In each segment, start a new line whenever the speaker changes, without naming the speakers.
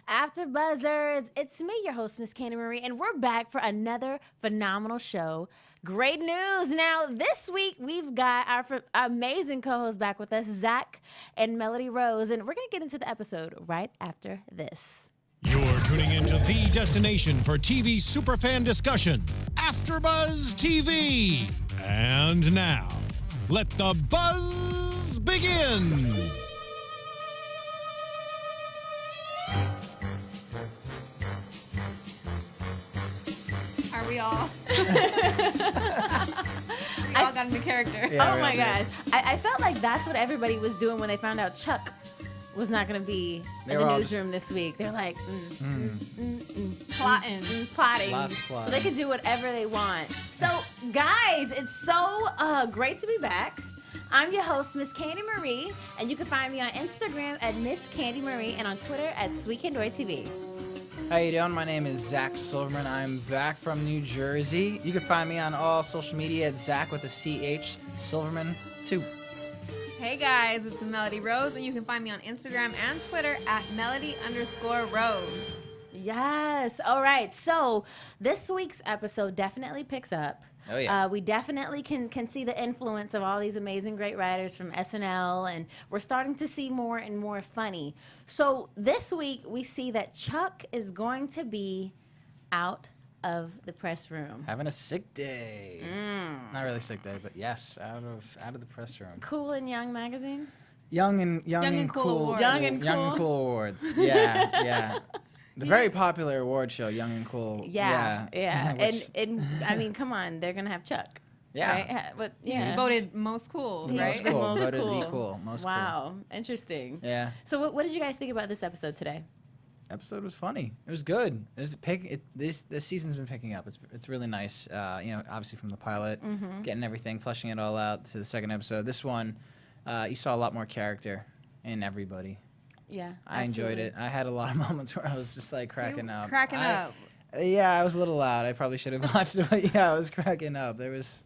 After Buzzers, it's me, your host, Miss Candy Marie, and we're back for another phenomenal show. Great news. Now, this week, we've got our amazing co-hosts back with us, Zach and Melody Rose, and we're going to get into the episode right after this.
You're tuning into the destination for TV superfan discussion, AFTERBUZZ TV. And now, let the buzz begin.
Are we all? We all got into character.
Yeah, oh my gosh. I felt like that's what everybody was doing when they found out Chuck was not going to be in the newsroom this week. They're like,
plotting.
Plotting.
Lots of plotting.
So they can do whatever they want. So, guys, it's so great to be back. I'm your host, Miss Candy Marie, and you can find me on Instagram at Miss Candy Marie and on Twitter at Sweet Candori TV.
How you doing? My name is Zach Silverman. I'm back from New Jersey. You can find me on all social media at Zach with a CH Silverman 2.
Hey guys, it's Melody Rose, and you can find me on Instagram and Twitter at Melody_Rose.
Yes. All right. So this week's episode definitely picks up.
Oh, yeah.
We definitely can see the influence of all these amazing, great writers from SNL, and we're starting to see more and more funny. So this week, we see that Chuck is going to be out of the press room.
Having a sick day. Not really sick day, but yes, out of the press room.
Cool and Young magazine?
Young and Cool.
Awards.
Young and
Cool Awards. Yeah, yeah. The very popular award show, Young and Cool.
Yeah.
Which,
and I mean, come on, they're gonna have Chuck.
yeah.
Right? But yeah.
He's voted most cool,
He's
right?
Most cool.
Most
Voted
cool.
the cool. Most
Wow, interesting.
cool. Yeah.
So what did you guys think about this episode today?
Episode was funny. It was good. This season's been picking up. It's really nice. Obviously from the pilot, getting everything, fleshing it all out to the second episode. This one, you saw a lot more character in everybody.
Yeah,
I enjoyed it. I had a lot of moments where I was just like cracking up.
Cracking up.
Yeah, I was a little loud. I probably should have watched it, but yeah, I was cracking up. There was,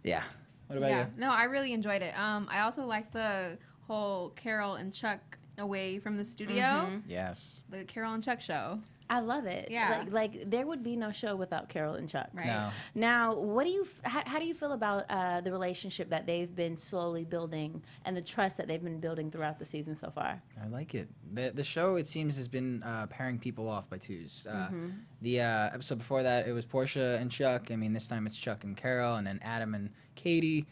yeah. What about you?
No, I really enjoyed it. I also liked the whole Carol and Chuck away from the studio.
Yes.
The Carol and Chuck show.
I love it.
Yeah.
Like there would be no show without Carol and Chuck.
Right.
No.
Now, what do you? How do you feel about the relationship that they've been slowly building and the trust that they've been building throughout the season so far?
I like it. The show, it seems, has been pairing people off by twos. The episode before that, it was Portia and Chuck. I mean, this time it's Chuck and Carol, and then Adam and Katie.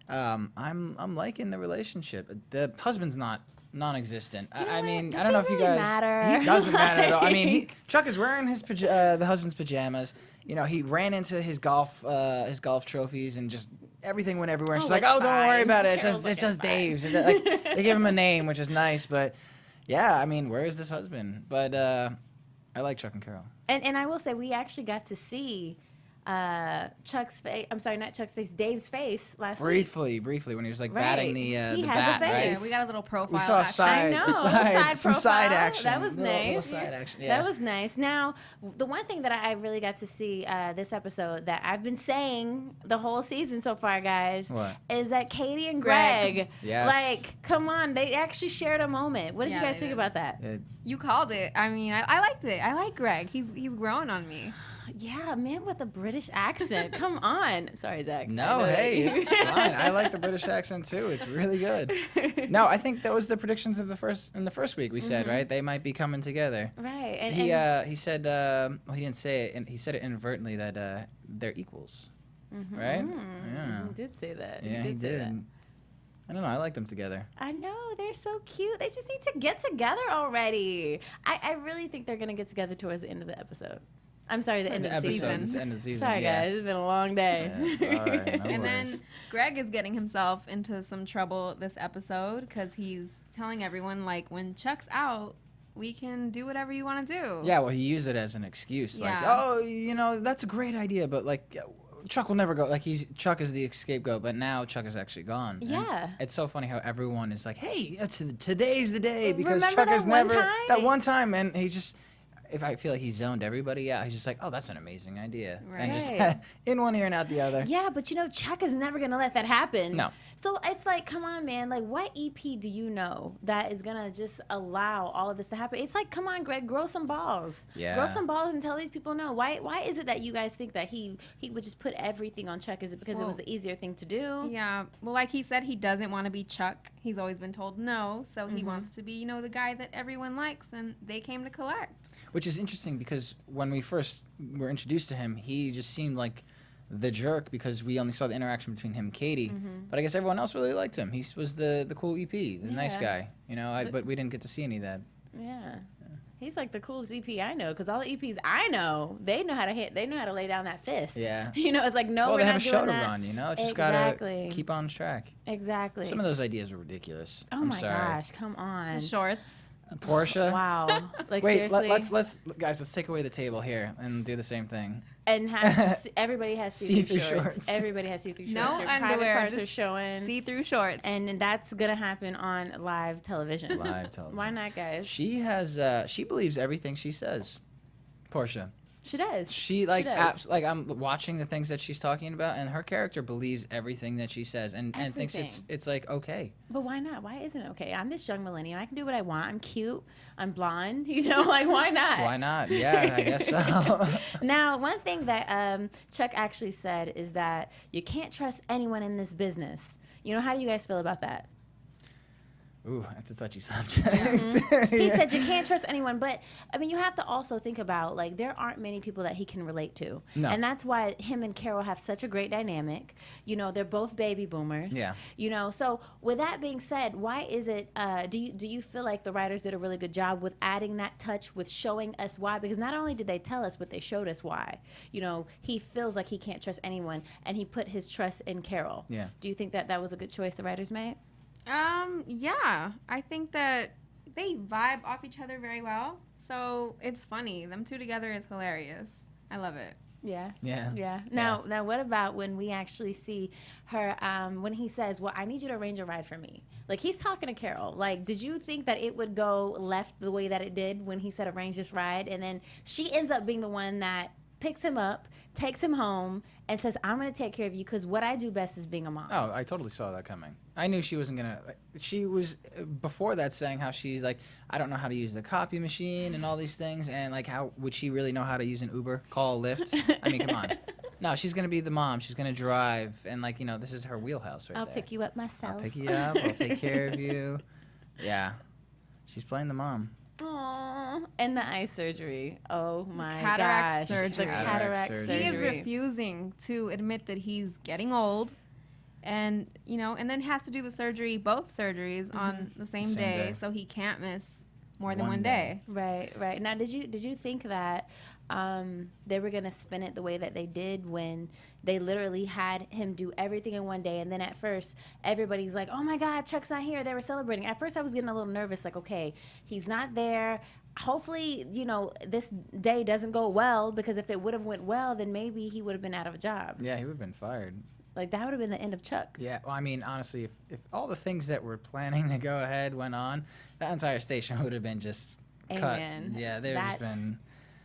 I'm liking the relationship. The husband's non-existent. I mean,
Does
I don't know
it
if you
really
guys.
matter?
He doesn't matter at all. I mean, Chuck is wearing his the husband's pajamas. You know, he ran into his golf trophies, and just everything went everywhere. And she's like,
it's
"Oh, don't worry
fine."
about it.
Carol's
It's
like,
just
"It's fine."
Dave's." Like, they give him a name, which is nice, but yeah, I mean, where is this husband? But I like Chuck and Carol.
And I will say we actually got to see Chuck's face. I'm sorry, not Chuck's face. Dave's face last week.
Briefly, when he was like
Right.
batting
He
the
has a
bat,
face.
right?
Yeah, we got a little profile.
We saw a
action.
side,
I know,
some side
profile.
action.
That was
Little
nice.
side action. Yeah.
That was nice. Now, the one thing that I really got to see this episode that I've been saying the whole season so far, guys,
What?
is that Katie and Greg,
Yes.
like, come on, they actually shared a moment. What did
Yeah,
you guys
they
think
did.
about that?
You called it. I mean, I liked it. I like Greg. He's growing on me.
Yeah, man with a British accent. Come on. Sorry, Zach.
No, hey, it's fine. I like the British accent too. It's really good. No, I think that was the predictions of the first week. We said, right, they might be coming together.
Right.
He said well, he didn't say it, and he said it inadvertently that they're equals, right? Yeah,
He did say that.
yeah, he
say
did.
that.
I don't know. I like them together.
I know, they're so cute. They just need to get together already. I really think they're going to get together towards the end of the episode. I'm sorry, the end of the season.
It's the end of the season.
Sorry,
yeah.
guys. It's been a long day.
Yeah, it's all right, no
And
worries.
then Greg is getting himself into some trouble this episode because he's telling everyone, like, when Chuck's out, we can do whatever you want to do.
Yeah, well, he used it as an excuse. Like,
Yeah.
oh, you know, that's a great idea, but like, Chuck will never go. Like, Chuck is the scapegoat, but now Chuck is actually gone. And
Yeah.
it's so funny how everyone is like, hey, today's the day, because
Remember
Chuck
that
has
one
never
time?
that one time, and he just. if I feel like he zoned everybody out, he's just like, oh, that's an amazing idea. And just
Right.
in one ear and out the other.
Yeah, but Chuck is never gonna let that happen.
No.
So it's like, come on, man. Like, what EP do you know that is gonna just allow all of this to happen? It's like, come on, Greg, grow some balls.
Yeah.
Grow some balls and tell these people no. Why is it that you guys think that he would just put everything on Chuck? Is it because it was the easier thing to do?
Yeah. Well, like he said, he doesn't want to be Chuck. He's always been told no, so he wants to be, the guy that everyone likes, and they came to collect.
Which is interesting because when we first were introduced to him, he just seemed like the jerk because we only saw the interaction between him and Katie. But I guess everyone else really liked him. He was the cool EP, the nice guy. But we didn't get to see any of that.
Yeah. He's like the coolest EP I know, because all the EPs I know, they know how to hit, they know how to lay down that fist.
Yeah.
It's like, no,
Well,
we're
they have
not
a
doing
show to
that.
run, It's just
Exactly.
gotta keep on track.
Exactly.
Some of those ideas were ridiculous.
Oh
I'm
my
sorry.
gosh, come on.
The shorts.
Portia.
Wow. Like,
Wait,
seriously.
let's take away the table here and do the same thing.
And everybody has see-through shorts. Everybody has see-through
No
shorts. Your private
underwear,
parts are
just
showing.
See-through shorts.
And that's going to happen on live television.
Live television.
Why not, guys?
She has she believes everything she says. Portia.
She does.
She
does.
I'm watching the things that she's talking about, and her character believes everything that she says, and thinks it's like okay.
But why not? Why isn't it okay? I'm this young millennial. I can do what I want. I'm cute. I'm blonde. Like, why not?
Why not? Yeah, I guess so.
Now, one thing that Chuck actually said is that you can't trust anyone in this business. How do you guys feel about that?
Ooh, that's a touchy subject.
He said you can't trust anyone, but you have to also think about, like, there aren't many people that he can relate to.
No.
And that's why him and Carol have such a great dynamic. They're both baby boomers.
Yeah.
So with that being said, why is it, do you feel like the writers did a really good job with adding that touch, with showing us why? Because not only did they tell us, but they showed us why. He feels like he can't trust anyone, and he put his trust in Carol.
Yeah.
Do you think that that was a good choice the writers made?
Yeah. I think that they vibe off each other very well. So it's funny. Them two together is hilarious. I love it.
Yeah.
Yeah.
Yeah. Now, what about when we actually see her, when he says, well, I need you to arrange a ride for me. Like, he's talking to Carol. Like, did you think that it would go left the way that it did when he said arrange this ride? And then she ends up being the one that picks him up, takes him home, and says, I'm going to take care of you because what I do best is being a mom.
Oh, I totally saw that coming. I knew she wasn't gonna. She was before that saying how she's like, I don't know how to use the copy machine and all these things, and like, how would she really know how to use an Uber, call a Lyft? I mean, come on. No, she's gonna be the mom. She's gonna drive, and like, this is her wheelhouse right
I'll
there.
pick you up myself.
I'll pick you up. I'll take care of you. Yeah, she's playing the mom.
Aww. And the eye surgery. Oh my
Cataract
gosh.
surgery.
The cataract surgery.
He is refusing to admit that he's getting old, and and then has to do the surgery, both surgeries, on the same day, so he can't miss more than one day.
Right. Now, did you think that they were gonna spin it the way that they did when they literally had him do everything in one day, and then at first everybody's like, oh my God, Chuck's not here. They were celebrating. At first I was getting a little nervous, like, okay, he's not there. Hopefully, this day doesn't go well, because if it would have went well, then maybe he would have been out of a job.
Yeah, he would have been fired.
Like, that would have been the end of Chuck.
Yeah, well, I mean, honestly, if all the things that were planning to go ahead went on, that entire station would have been just
Amen.
cut. Yeah, there's just been.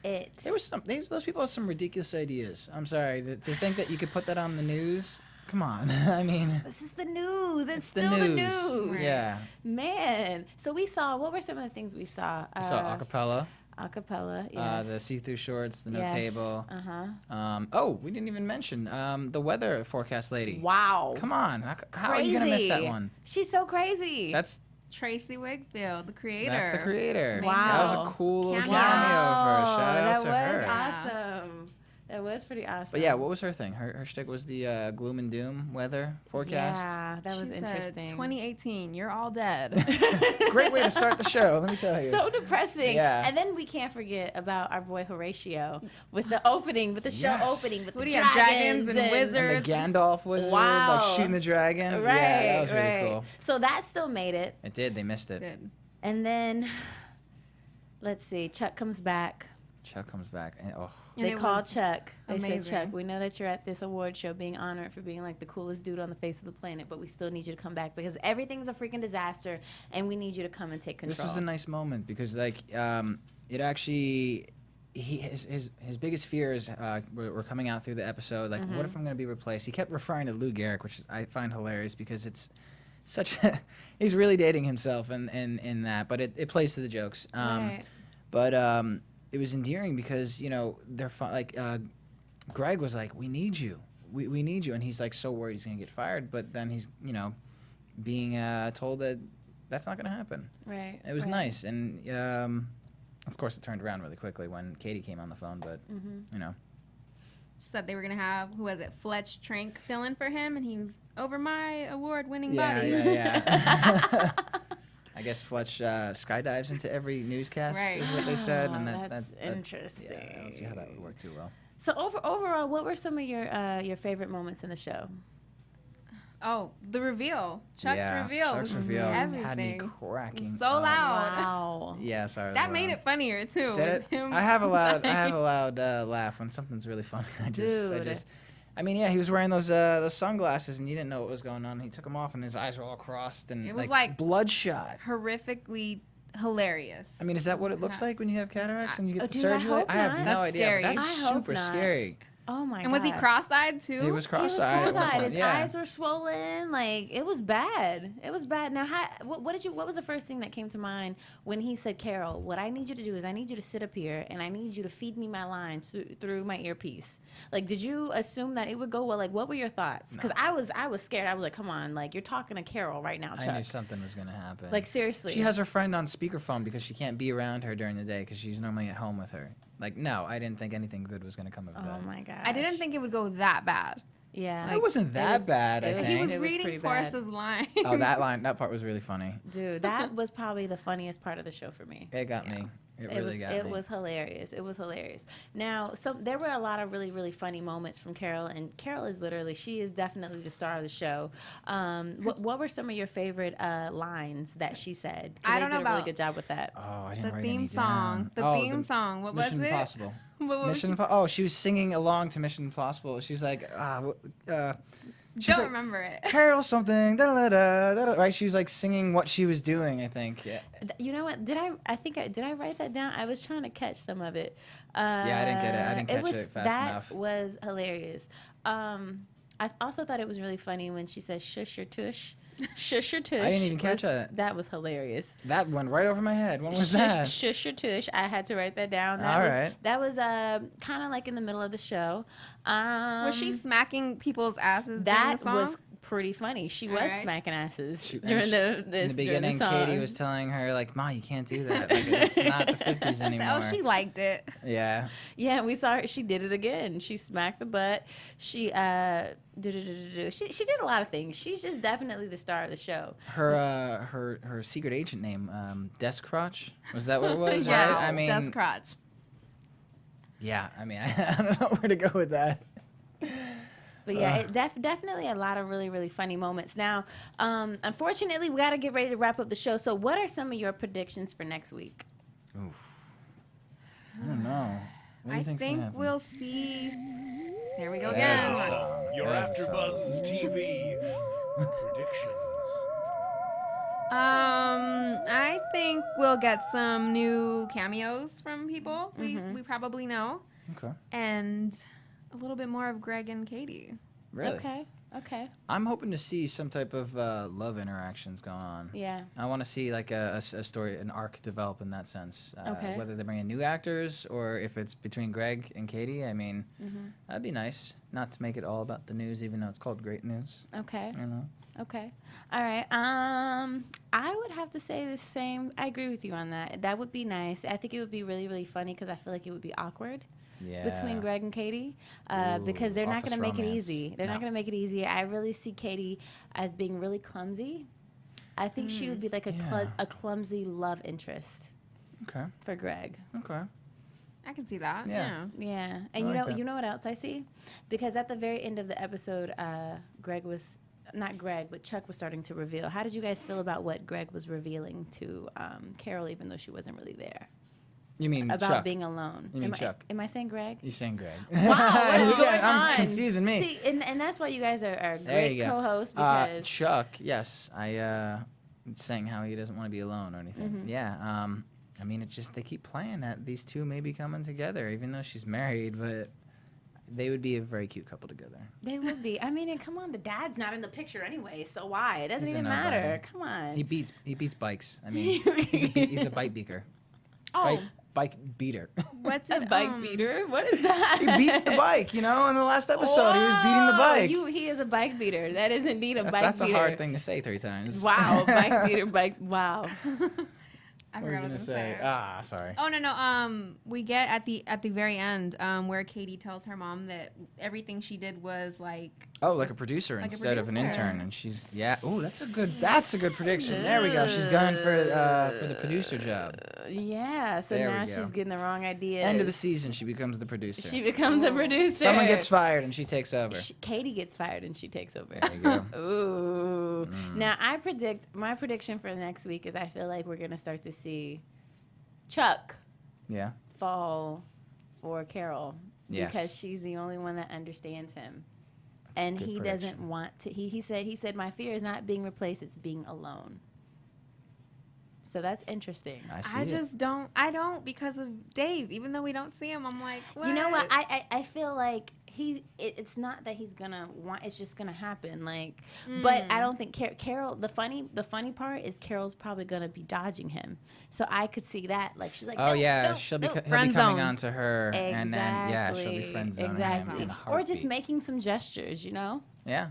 There was those people have some ridiculous ideas. I'm sorry to think that you could put that on the news. Come on, I mean.
This is the news. It's
the
still
news.
the news.
Yeah.
Man. So what were some of the things we saw?
We saw acapella.
Acapella, yes.
The see-through shorts, the no
Yes.
table.
Uh-huh.
We didn't even mention the weather forecast lady.
Wow.
Come on, how are you gonna miss that one?
She's so crazy.
That's
Tracy Wigfield, the creator.
the creator.
Wow.
That was a cool little cameo
Cameo.
of her. Shout out to her.
That was awesome. That was pretty awesome.
But yeah, what was her thing? Her shtick was the gloom and doom weather forecast.
Yeah, that was
She
interesting.
said, 2018, you're all dead.
Great way to start the show, let me tell you.
So depressing.
Yeah.
And then we can't forget about our boy Horatio with the opening, with the show
Yes.
opening, with
Who
the
do you have,
dragons
dragons and wizards?
And the Gandalf wizard,
Wow.
like shooting the dragon.
Right,
Yeah, that was
right.
really cool.
So that still made it.
It did. They missed it.
Did.
And then, let's see, Chuck comes back.
Chuck comes back. And, oh,
And
They
it
called
was
Chuck. They said,
amazing.
Chuck, we know that you're at this award show being honored for being like the coolest dude on the face of the planet, but we still need you to come back because everything's a freaking disaster and we need you to come and take control.
this was a nice moment because, like, it actually, his biggest fears were coming out through the episode. Like, what if I'm going to be replaced? He kept referring to Lou Gehrig, which I find hilarious because it's such he's really dating himself in that, but it plays to the jokes.
Right.
But it was endearing because, you know, they're like Greg was like, we need you. We need you. And he's like so worried he's going to get fired. But then he's, you know, being told that that's not going to happen.
Right.
It was nice. And of course it turned around really quickly when Katie came on the phone. But, you know.
Said they were going to have, who was it, Fletch Trank fill in for him. And he was over my award-winning body.
Yeah. I guess Fletch skydives into every newscast, is what they said. And
that's interesting.
Yeah, I don't see how that would work too well.
So overall, what were some of your favorite moments in the show?
Oh, the reveal. Chuck's reveal.
Chuck's reveal
Everything.
had me cracking
So
up.
loud.
Wow.
Yeah, sorry.
That made it funnier too.
Did it?
with him
I have a loud
dying.
laugh when something's really funny.
Dude.
I mean, yeah, he was wearing those sunglasses and you didn't know what was going on. He took them off and his eyes were all crossed and
It was like
bloodshot.
Horrifically hilarious.
I mean, is that what it looks like when you have cataracts and you get the
dude, I
surgery?
hope
I have
not.
no
That's
idea.
scary.
But that's
I hope
super
not.
scary.
Oh my god.
And was he cross-eyed too?
He was
He was
cross-eyed. at one
cross-eyed.
point,
His
yeah.
eyes were swollen. Like, it was bad. It was bad. Now, what was the first thing that came to mind when he said, Carol, what I need you to do is I need you to sit up here and I need you to feed me my lines through my earpiece. Like, did you assume that it would go well? Like, what were your thoughts? Because I was scared. I was like, come on, like, you're talking to Carol right now, Chuck.
I knew something was going to happen.
Like, seriously.
She has her friend on speakerphone because she can't be around her during the day because she's normally at home with her. Like, no, I didn't think anything good was going to come of that.
Oh my god.
I didn't think it would go that bad.
Yeah.
It wasn't that bad, I think.
He was
It was
reading
pretty bad.
Portia's line.
Oh, that part was really funny.
Dude, that was probably the funniest part of the show for me.
It got me. It really got me.
It was hilarious. It was hilarious. Now, there were a lot of really, really funny moments from Carol, and Carol she is definitely the star of the show. What were some of your favorite lines that she said? 'Cause
I
they
don't know
did a really
about
good job with that.
Oh, I didn't
The
write
theme
any
song.
down.
The
Oh,
theme song. What was it?
Mission Impossible.
What was
Mission Oh, she was singing along to Mission Impossible. She's like, she's
Don't
like,
remember it.
Carol something, da-da-da-da, right? She was like singing what she was doing, I think. Yeah.
You know what? Did I write that down? I was trying to catch some of it.
Yeah, I didn't get it. I didn't catch it fast enough.
That was hilarious. I also thought it was really funny when she said "shush your tush." Shush your tush.
I didn't even catch that.
That was hilarious.
That went right over my head. When was
Shush,
that?
shush your tush. I had to write that down. That was kind of like in the middle of the show.
Was she smacking people's asses
That
during the song?
was pretty funny. She was
Alright.
smacking asses
In
during
the
during
beginning,
the song.
Katie was telling her, like, Ma, you can't do that. Like, it's not the 50s anymore.
Oh, she liked it.
Yeah.
Yeah, we saw her. She did it again. She smacked the butt. She she did a lot of things. She's just definitely the star of the show.
Her secret agent name, Desk Crotch. Was that what it was?
Yeah,
Right? I mean,
Dust Crotch.
yeah. I mean, I don't know where to go with that.
But yeah, it definitely a lot of really, really funny moments. Now, unfortunately, we got to get ready to wrap up the show. So what are some of your predictions for next week?
Oof. I don't know. What do you
I
think's
think
gonna happen?
we'll see. There we go
There's
again.
a song.
Your
There's a song.
AfterBuzz TV predictions.
I think we'll get some new cameos from people we probably know,
Okay.
and a little bit more of Greg and Katie.
Really?
Okay.
I'm hoping to see some type of love interactions going on.
Yeah.
I want to see like a story, an arc develop in that sense.
Okay.
Whether they bring in new actors or if it's between Greg and Katie. I mean, that'd be nice. Not to make it all about the news, even though it's called Great News.
Okay.
You know.
Okay. All right. I would have to say the same. I agree with you on that. That would be nice. I think it would be really, really funny because I feel like it would be awkward.
Yeah.
Between Greg and Katie,
Ooh,
because they're not
office
going to make it
romance.
easy. They're not going to make it easy. I really see Katie as being really clumsy. I think she would be like a clumsy love interest
Okay.
for Greg.
Okay.
I can see that.
Yeah.
Yeah.
Yeah, and
I
you
like
know,
that.
you know what else I see? Because at the very end of the episode, Chuck was starting to reveal. How did you guys feel about what Greg was revealing to Carol, even though she wasn't really there?
You mean
About
Chuck?
being alone.
You mean Chuck?
Am I saying Greg?
You're saying Greg.
Wow, what is
You're
going on?
confusing me.
See, and that's why you guys are
There
great
you go.
co-hosts because
Chuck, yes, I saying how he doesn't want to be alone or anything. Yeah, I mean, it's just they keep playing that these two may be coming together, even though she's married, but they would be a very cute couple together.
They would be. I mean, and come on, the dad's not in the picture anyway, so why? It doesn't
He's a
even
nobody.
matter. Come on.
He beats bikes. I mean, he's a bike beaker.
Oh,
Bike beater.
what's
A
it?
bike beater? What is that?
He beats the bike, in the last episode. He was beating the bike.
He is a bike beater. That is indeed a bike
That's
beater.
a hard thing to say 3 times.
Wow, bike beater, bike. Wow.
I
What were you
forgot what I
gonna
was
say?
gonna say.
Ah, sorry.
Oh no. We get at the very end where Katie tells her mom that everything she did was like.
Oh, like a producer
Like a
instead of an
producer.
intern, and she's Oh, that's a good prediction. There we go. She's going for the producer job.
Yeah. So
There we
now
go.
she's getting the wrong idea.
End of the season, she becomes the producer.
She becomes a producer.
Someone gets fired and she takes over.
Katie gets fired and she takes over.
There you go.
Ooh. Now my prediction for next week is I feel like we're gonna start to see Chuck
Yeah.
fall for Carol
Yes.
because she's the only one that understands him.
a
And
good
he
prediction.
doesn't want to. He said my fear is not being replaced; it's being alone. So that's interesting.
I see
I
it.
just don't. I don't because of Dave. Even though we don't see him, I'm like, what?
You know what? I feel like it's not that he's gonna want. It's just gonna happen. Like, but I don't think Carol. The funny part is Carol's probably gonna be dodging him. So I could see that. Like she's like,
Oh
no,
yeah,
no,
he'll
no.
be
Friend
coming
zone.
on to her, and then
Exactly.
she'll be friend zoning
Exactly.
him in a
Or just
heartbeat.
making some gestures. You know.
Yeah,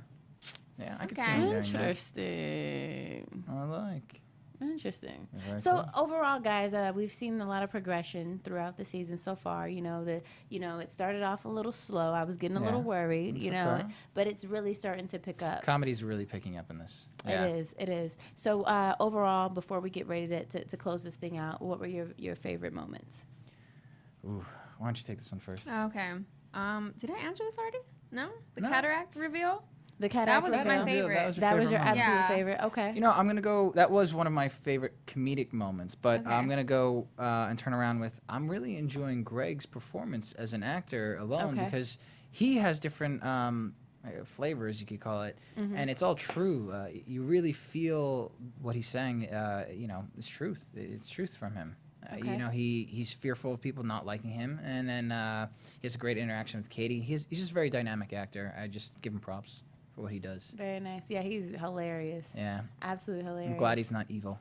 I could see
Okay.
him doing that.
Interesting.
I like.
Interesting.
Very
So
cool.
overall, guys, we've seen a lot of progression throughout the season so far. It started off a little slow. I was getting a little
Yeah,
worried,
it's okay.
but it's really starting to pick up.
Comedy's really picking up in this. Yeah.
It is. So overall, before we get ready to close this thing out, what were your favorite moments?
Ooh, why don't you take this one first?
Okay. Did I answer this already? No. The
No.
cataract reveal.
The cataract
was my
reveal?
favorite.
That was your
moment.
absolute
Yeah.
favorite. Okay.
I'm gonna go. That was one of my favorite comedic moments, but
Okay.
I'm gonna go and turn around with. I'm really enjoying Greg's performance as an actor alone
Okay.
because he has different flavors, you could call it, and it's all true. You really feel what he's saying. It's truth. It's truth from him.
Okay.
He's fearful of people not liking him, and then he has a great interaction with Katie. He's just a very dynamic actor. I just give him props for what he does.
Very nice. Yeah, he's hilarious.
Yeah,
Absolutely hilarious.
I'm glad he's not evil.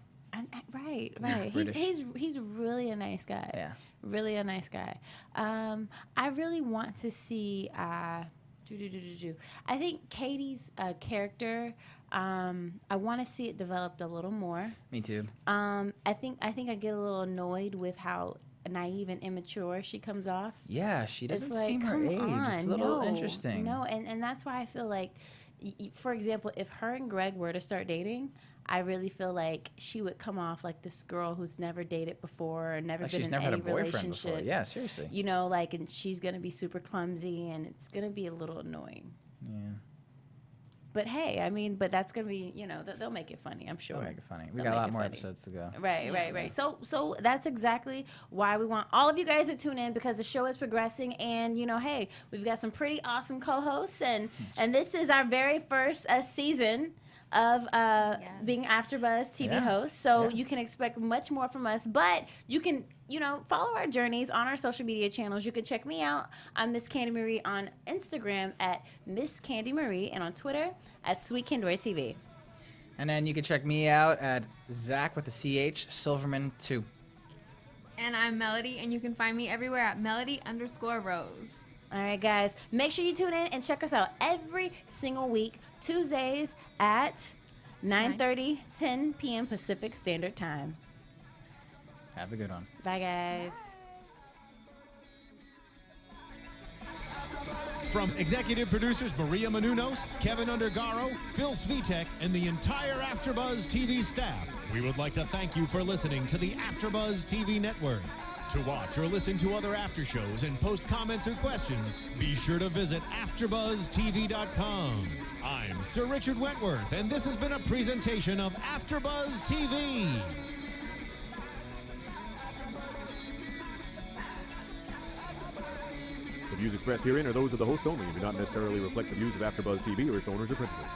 Right.
British.
He's really a nice guy.
Yeah.
Really a nice guy. I really want to see. I think Katie's character. I want to see it developed a little more.
Me too.
I think I get a little annoyed with how naive and immature she comes off.
Yeah, she doesn't
It's like,
seem her
come
age.
on,
It's a little
no,
interesting.
No, and that's why I feel like, for example, if her and Greg were to start dating, I really feel like she would come off like this girl who's never dated before or never
Like
been
she's
in
never had
any
a boyfriend before.
relationships.
Yeah, seriously.
And she's gonna be super clumsy, and it's gonna be a little annoying.
Yeah.
But hey, but that's gonna be, they'll make it funny, I'm sure.
They'll make it funny. We
They'll
got a
make
lot
it
more
funny.
episodes to go.
Right. So that's exactly why we want all of you guys to tune in, because the show is progressing, and hey, we've got some pretty awesome co-hosts, and this is our very first season of being AfterBuzz TV
Yeah.
hosts. So
Yeah.
you can expect much more from us, but you can follow our journeys on our social media channels. You can check me out. I'm Miss Candi Marie on Instagram at Miss Candi Marie, and on Twitter at Sweet Kendora TV.
And then you can check me out at Zach with a CH Silverman 2.
And I'm Melody, and you can find me everywhere at Melody_Rose.
All right, guys. Make sure you tune in and check us out every single week, Tuesdays at 9:30, 10 p.m. Pacific Standard Time.
Have a good one.
Bye, guys.
From executive producers Maria Menounos, Kevin Undergaro, Phil Svitek, and the entire AfterBuzz TV staff, we would like to thank you for listening to the AfterBuzz TV network. To watch or listen to other after shows and post comments or questions, be sure to visit AfterBuzzTV.com. I'm Sir Richard Wentworth, and this has been a presentation of AfterBuzz TV.
The views expressed herein are those of the hosts only and do not necessarily reflect the views of AfterBuzz TV or its owners or principals.